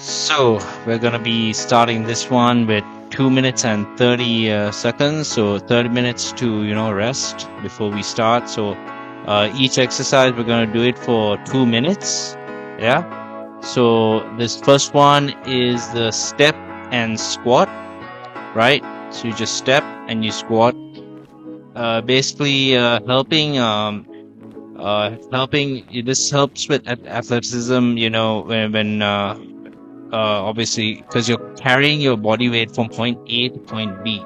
So we're gonna be starting this one with 2 minutes and 30 seconds. So 30 minutes to rest before we start. So each exercise we're gonna do it for 2 minutes. Yeah. So this first one is the step and squat, right? So you just step and you squat. Basically helping. This helps with athleticism. Obviously, because you're carrying your body weight from point A to point B.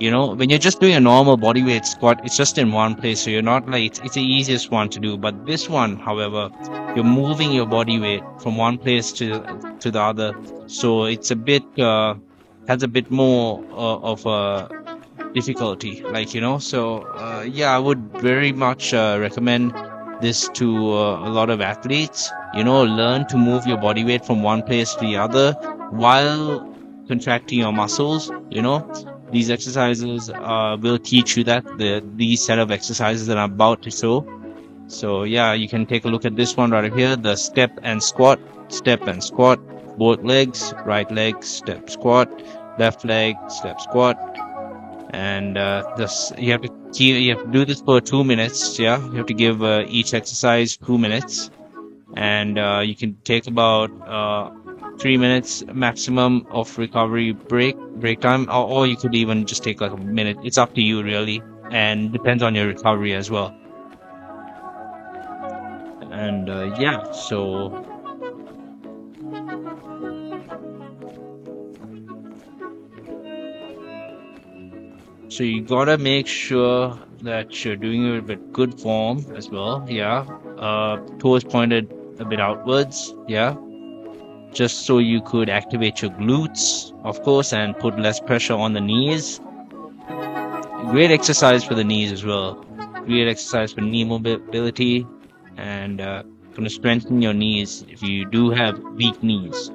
When you're just doing a normal body weight squat, it's just in one place, so you're not like it's the easiest one to do. But this one, however, you're moving your body weight from one place to the other, so it's a bit has a bit more of a difficulty, yeah, I would very much recommend this to a lot of athletes. Learn to move your body weight from one place to the other while contracting your muscles. These exercises will teach you that these set of exercises that I'm about to show. So yeah, you can take a look at this one right here, the step and squat, both legs, right leg, step, squat, left leg, step, squat. And this you have to do this for 2 minutes. Yeah, you have to give each exercise 2 minutes, and you can take about 3 minutes maximum of recovery break time, or you could even just take like a minute. It's up to you really, and depends on your recovery as well. And yeah, so you gotta make sure that you're doing it with good form as well. Yeah. Toes pointed a bit outwards. Yeah. Just so you could activate your glutes, of course, and put less pressure on the knees. Great exercise for the knees as well. Great exercise for knee mobility, and going to strengthen your knees if you do have weak knees.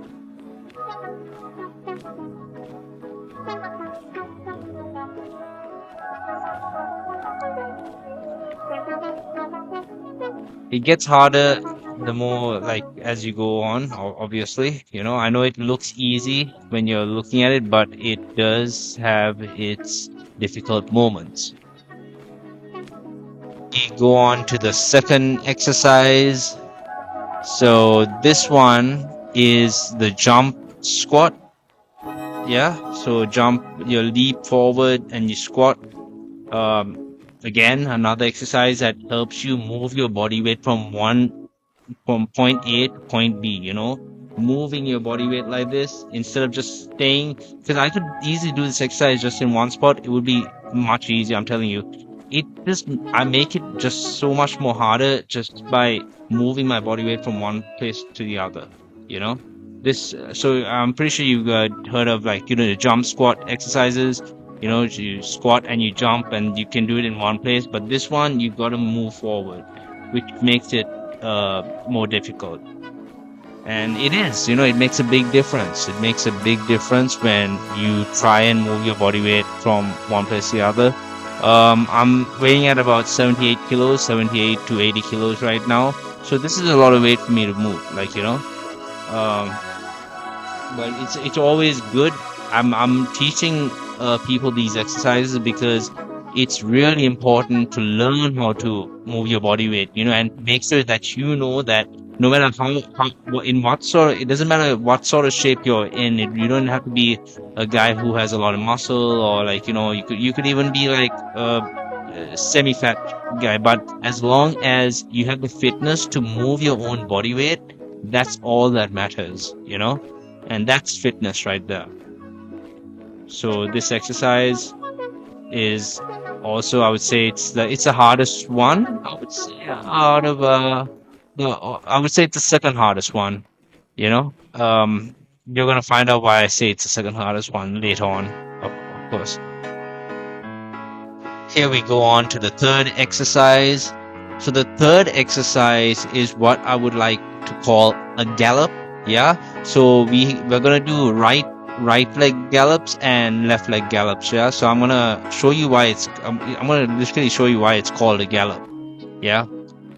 It gets harder the more as you go on, obviously. I know it looks easy when you're looking at it, but it does have its difficult moments. We go on to the second exercise. So this one is the jump squat. Yeah, so you leap forward and you squat. Again, another exercise that helps you move your body weight from point A to point B. Moving your body weight like this instead of just staying. Because I could easily do this exercise just in one spot. It would be much easier. I'm telling you. I make it just so much more harder just by moving my body weight from one place to the other. So I'm pretty sure you've heard of the jump squat exercises. You squat and you jump and you can do it in one place, but this one you've got to move forward, which makes it more difficult. And it makes a big difference. It makes a big difference when you try and move your body weight from one place to the other. I'm weighing at about 78 kilos, 78 to 80 kilos right now. So this is a lot of weight for me to move, but it's always good. I'm teaching people these exercises because it's really important to learn how to move your body weight, and make sure that that no matter it doesn't matter what sort of shape you're in. You don't have to be a guy who has a lot of muscle, or you could even be like a semi-fat guy, but as long as you have the fitness to move your own body weight, that's all that matters, and that's fitness right there. So this exercise is also, I would say, it's the hardest one. I would say out of no, I would say it's the second hardest one. You're gonna find out why I say it's the second hardest one later on, of course. Here we go on to the third exercise. So the third exercise is what I would like to call a gallop. Yeah. So we're gonna do right leg gallops and left leg gallops. Yeah. So I'm gonna show you why I'm gonna literally show you why it's called a gallop. Yeah.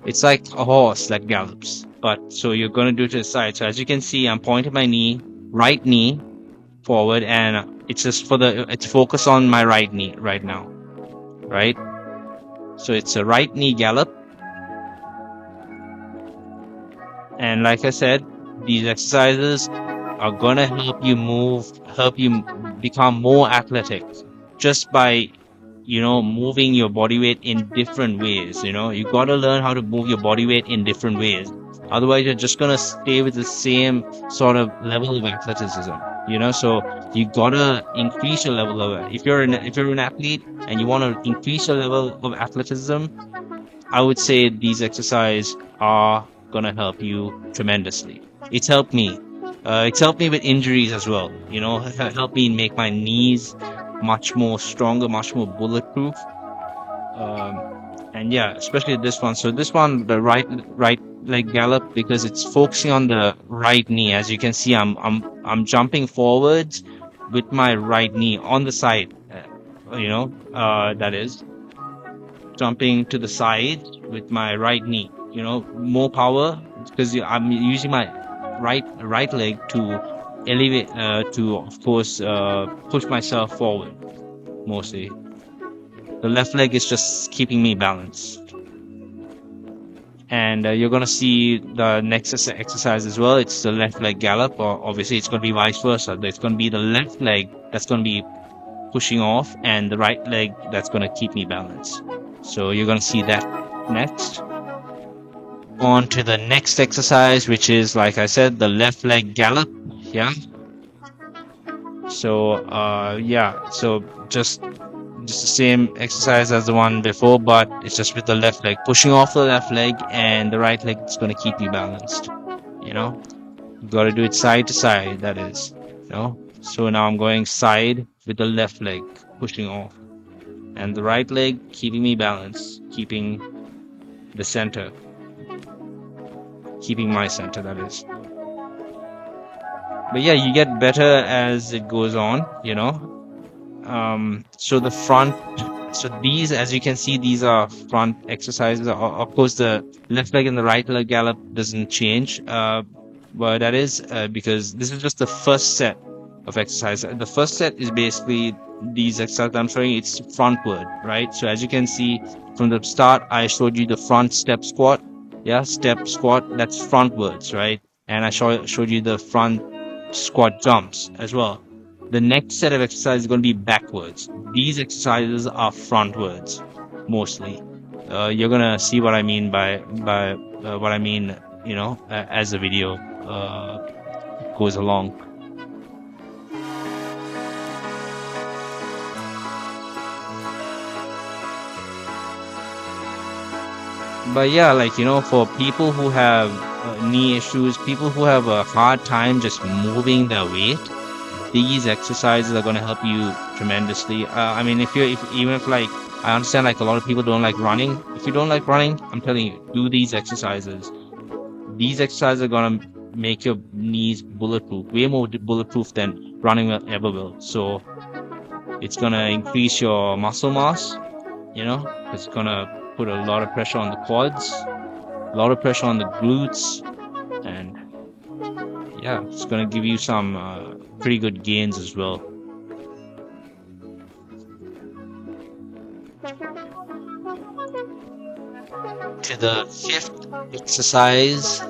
It's like a horse that gallops. But so you're gonna do it to the side. So as you can see, I'm pointing my knee right knee forward, and it's focused on my right knee right now, right? So it's a right knee gallop. And like I said, these exercises are gonna help you become more athletic just by, moving your body weight in different ways. You gotta learn how to move your body weight in different ways. Otherwise, you're just gonna stay with the same sort of level of athleticism. So you gotta increase your level of, if you're an athlete and you want to increase your level of athleticism, I would say these exercises are gonna help you tremendously. It's helped me. It's helped me with injuries as well. Helped me make my knees much more stronger, much more bulletproof. And yeah, especially this one. So this one, the right leg gallop, because it's focusing on the right knee. As you can see, I'm jumping forwards with my right knee on the side. That is jumping to the side with my right knee. More power because I'm using my right leg to elevate, to of course push myself forward mostly. The left leg is just keeping me balanced. And you're gonna see the next exercise as well. It's the left leg gallop, or obviously it's gonna be vice versa. It's gonna be the left leg that's gonna be pushing off, and the right leg that's gonna keep me balanced. So you're gonna see that next. On to the next exercise, which is, like I said, the left leg gallop. Yeah. So so just the same exercise as the one before, but it's just with the left leg, pushing off the left leg, and the right leg is going to keep you balanced. You got to do it side to side, that is. So now I'm going side with the left leg pushing off, and the right leg keeping me balanced, keeping the center, keeping my center, that is. But yeah, you get better as it goes on. So the front, so these, as you can see, these are front exercises. Of course, the left leg and the right leg gallop doesn't change, but that is because this is just the first set of exercise. The first set is basically these exercises I'm showing. It's frontward, right? So as you can see from the start, I showed you the front step squat. Yeah, step squat, that's frontwards, right? And I showed you the front squat jumps as well. The next set of exercises is going to be backwards. These exercises are frontwards mostly. You're gonna see what I mean by what I mean, as the video goes along. But yeah, for people who have knee issues, people who have a hard time just moving their weight, these exercises are going to help you tremendously. I mean, even if I understand a lot of people don't like running. If you don't like running, I'm telling you, do these exercises. These exercises are going to make your knees bulletproof, way more bulletproof than running ever will. So it's going to increase your muscle mass. It's going to put a lot of pressure on the quads, a lot of pressure on the glutes, and yeah, it's going to give you some pretty good gains as well. To the fifth exercise,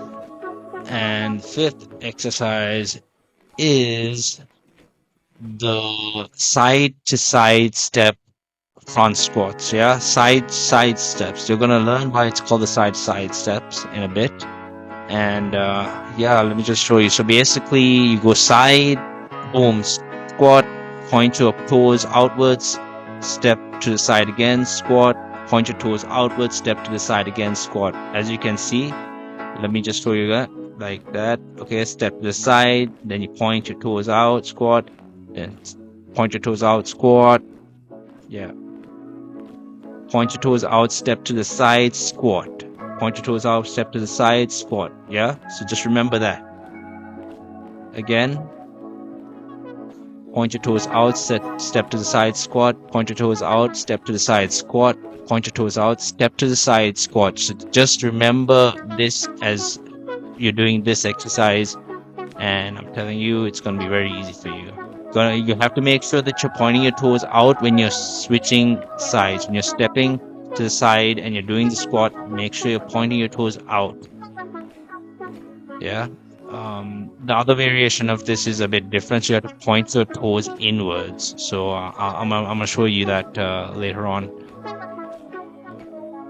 and fifth exercise is the side to side step front squats. Yeah, side steps. You're gonna learn why it's called the side steps in a bit. And yeah, let me just show you. So basically, you go side, boom, squat, point your toes outwards, step to the side again, squat, point your toes outwards, step to the side again, squat. As you can see, let me just show you that, like that. Okay, step to the side, then you point your toes out, squat, then point your toes out, squat. Yeah. Point your toes out, step to the side, squat. Point your toes out, step to the side, squat. Yeah? So just remember that. Again. Point your toes out, step to the side, squat. Point your toes out, step to the side, squat. Point your toes out, step to the side, squat. So just remember this as you're doing this exercise and I'm telling you, it's gonna be very easy for you. You have to make sure that you're pointing your toes out when you're switching sides. When you're stepping to the side and you're doing the squat, make sure you're pointing your toes out. Yeah. The other variation of this is a bit different. So you have to point your toes inwards. So I'm gonna show you that later on.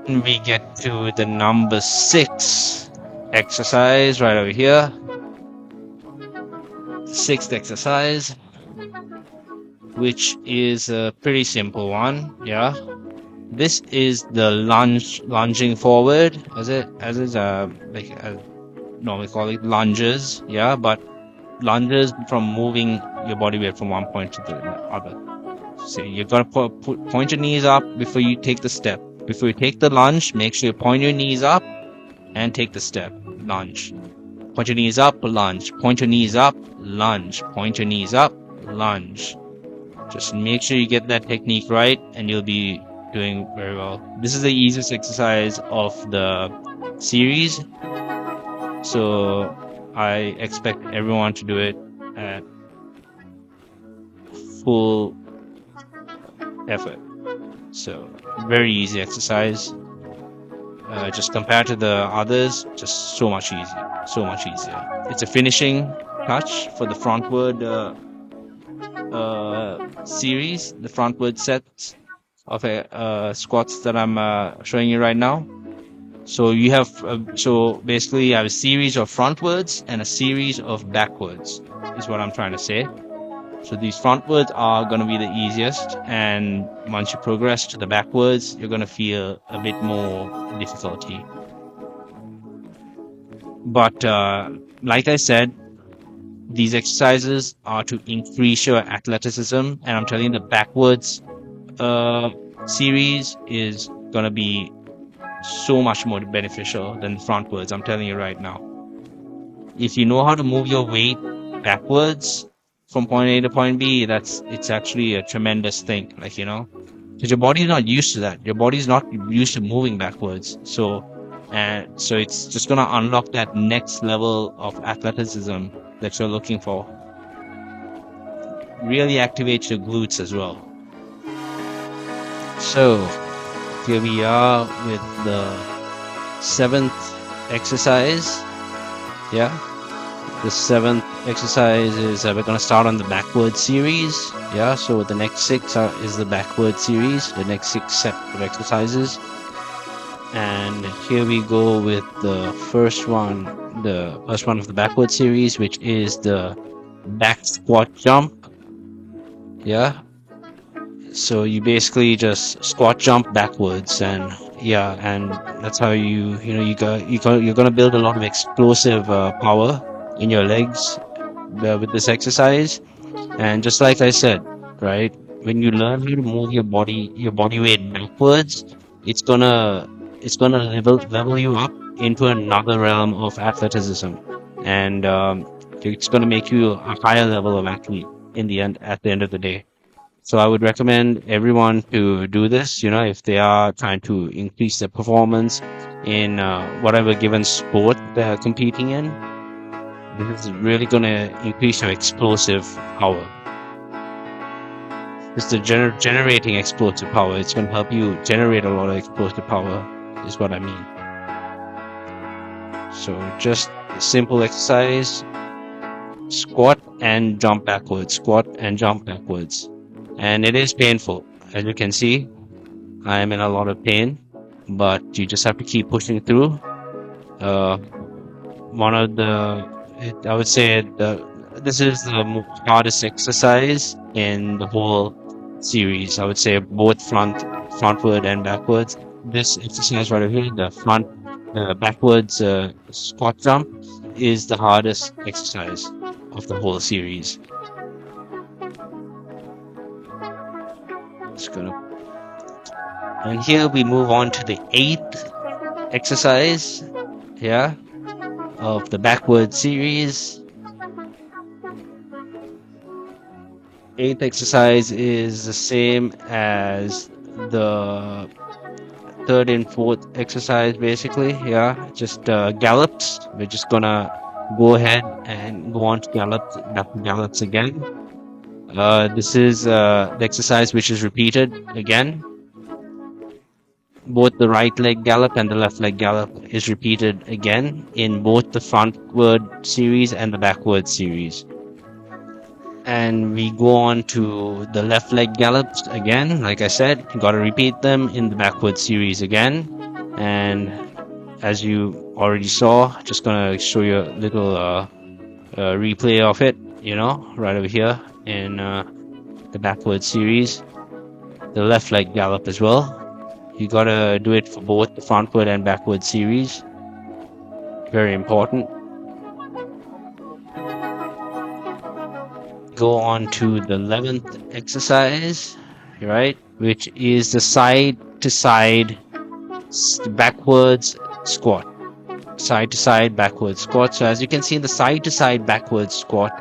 And we get to the number 6 exercise right over here. Sixth exercise, which is a pretty simple one. Yeah. This is the lunging forward, as is like normally call it lunges. Yeah, but lunges from moving your body weight from one point to the other. So you're gonna point your knees up before you take the step. Before you take the lunge, make sure you point your knees up and take the step. Lunge. Point your knees up, lunge. Point your knees up, lunge. Point your knees up, lunge. Just make sure you get that technique right, and you'll be doing very well. This is the easiest exercise of the series, so I expect everyone to do it at full effort. So very easy exercise. Just compared to the others, just so much easier. So much easier. It's a finishing touch for the frontward series, the frontward sets of squats that I'm showing you right now. So you have so basically you have a series of frontwards and a series of backwards is what I'm trying to say. So these frontwards are going to be the easiest, and once you progress to the backwards, you're going to feel a bit more difficulty. But like I said, these exercises are to increase your athleticism, and I'm telling you the backwards series is going to be so much more beneficial than the frontwards. I'm telling you right now. If you know how to move your weight backwards from point A to point B, it's actually a tremendous thing. Like, because your body's not used to that. Your body's not used to moving backwards. So it's just gonna unlock that next level of athleticism that you're looking for. Really activate your glutes as well. So here we are with the 7th exercise. Yeah. The 7th exercise is we're going to start on the backward series. Yeah, so the next 6 is the backward series, the next 6 set of exercises. And here we go with the first one of the backward series, which is the back squat jump. Yeah. So you basically just squat jump backwards, and that's how you're gonna build a lot of explosive power in your legs with this exercise. And just like I said, right, when you learn how to move your body weight backwards, it's gonna level you up into another realm of athleticism, and it's gonna make you a higher level of athlete at the end of the day. So I would recommend everyone to do this, if they are trying to increase their performance in whatever given sport they're competing in. This is really going to increase your explosive power. It's the generating explosive power. It's going to help you generate a lot of explosive power, is what I mean. So just a simple exercise, squat and jump backwards, squat and jump backwards. And it is painful. As you can see, I am in a lot of pain, but you just have to keep pushing through. I would say this is the hardest exercise in the whole series. I would say both frontward and backwards. This exercise right here, the backwards squat jump, is the hardest exercise of the whole series. And here we move on to the 8th exercise, of the backward series. 8th exercise is the same as the 3rd and 4th exercise, basically. Just gallops. We're just gonna go ahead and go on to gallops again. This is the exercise which is repeated again. Both the right leg gallop and the left leg gallop is repeated again in both the frontward series and the backward series. And we go on to the left leg gallops again. Like I said, you got to repeat them in the backward series again. And as you already saw, just gonna show you a little replay of it, right over here in the backward series. The left leg gallop as well. You gotta do it for both the frontward and backward series. Very important. Go on to the 11th exercise, right? Which is the side to side backwards squat. Side to side backwards squat. So as you can see in the side to side backwards squat,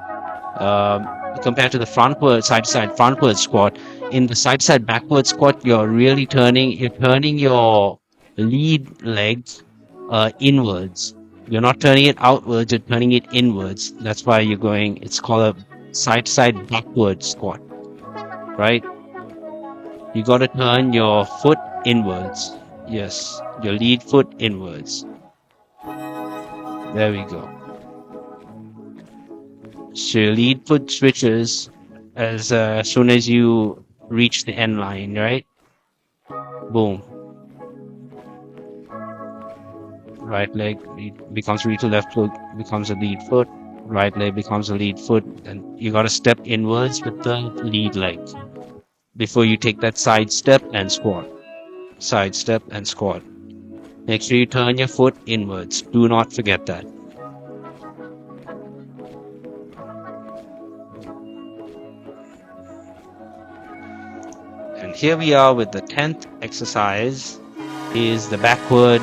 compared to the side to side frontward squat, in the side to side backward squat, you're turning your lead legs inwards. You're not turning it outwards, you're turning it inwards. That's why it's called a side to side backward squat, right? You got to turn your foot inwards. Yes, your lead foot inwards. There we go. So your lead foot switches as soon as you reach the end line, right? Boom. Right leg becomes left foot, becomes a lead foot. Right leg becomes a lead foot, and you got to step inwards with the lead leg before you take that side step and squat. Side step and squat. Make sure you turn your foot inwards. Do not forget that. And here we are with the 10th exercise is the backward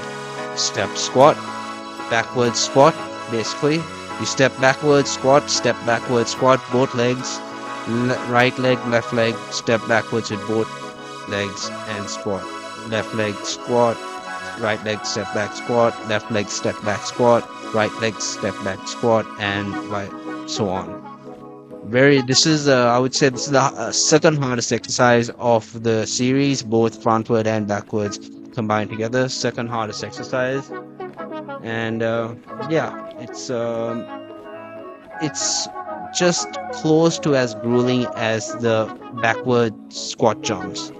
step squat. Backward squat, basically. You step backwards, squat, both legs. Right leg, left leg, step backwards with both legs and squat. Left leg squat, right leg step back squat, left leg step back squat, right leg step back squat, and so on. I would say this is the second hardest exercise of the series, both frontward and backwards combined together. Second hardest exercise, and it's just close to as grueling as the backward squat jumps.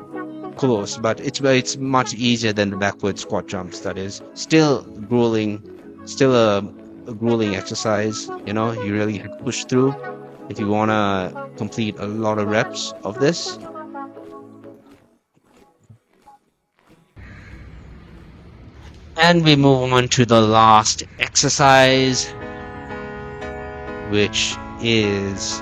Close, but it's much easier than the backward squat jumps. That is still grueling, still a grueling exercise. You really have to push through if you want to complete a lot of reps of this. And we move on to the last exercise, which is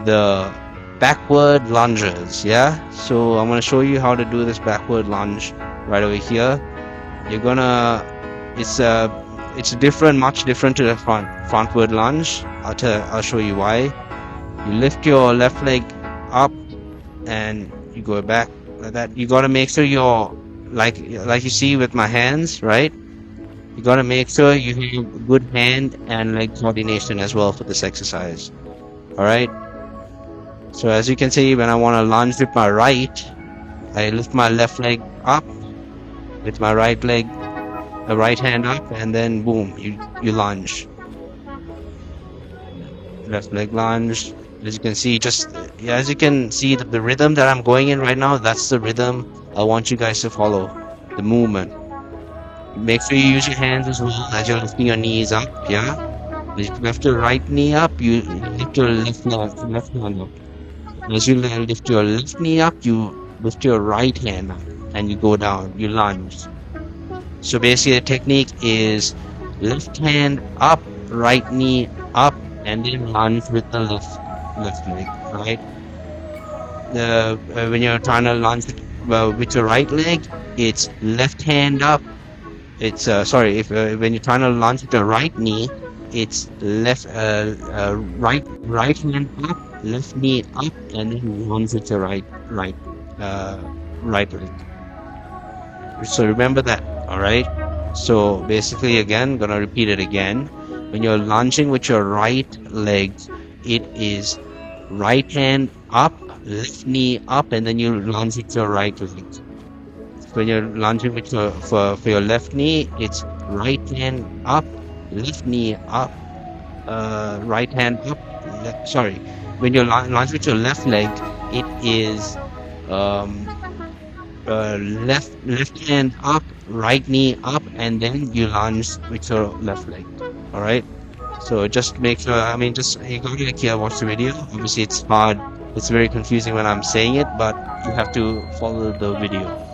the backward lunges. So I'm going to show you how to do this backward lunge right over here. It's much different to the frontward lunge. I'll show you why. You lift your left leg up and you go back like that. You got to make sure you're like you see with my hands, right? You got to make sure you have good hand and leg coordination as well for this exercise. All right. So as you can see, when I want to lunge with my right, I lift my left leg up with my right leg, the right hand up, and then boom, you lunge. Left leg lunge. As you can see, the rhythm that I'm going in right now, that's the rhythm I want you guys to follow, the movement. Make sure you use your hands as well as you're lifting your knees up, If you lift your right knee up, you lift your left hand up. As you lift your left knee up, you lift your right hand up and you go down, you lunge. So basically the technique is left hand up, right knee up, and then lunge with the left leg, right? When you're trying to lunge with your right leg, it's left hand up. It's when you're trying to lunge with your right knee, it's right hand up, left knee up, and then lunge with your right leg. So remember that, all right? So basically, again, gonna repeat it again. When you're lunging with your right leg, it is right hand up, left knee up, and then you lunge with your right leg. When you're lunging with for your left knee, it's right hand up, left knee up, right hand up. Sorry, when you're lunging with your left leg, it is um, left hand up, right knee up, and then you lunge with your left leg. All right. So just make sure. I mean, just you gotta like watch the video. Obviously, it's hard. It's very confusing when I'm saying it, but you have to follow the video.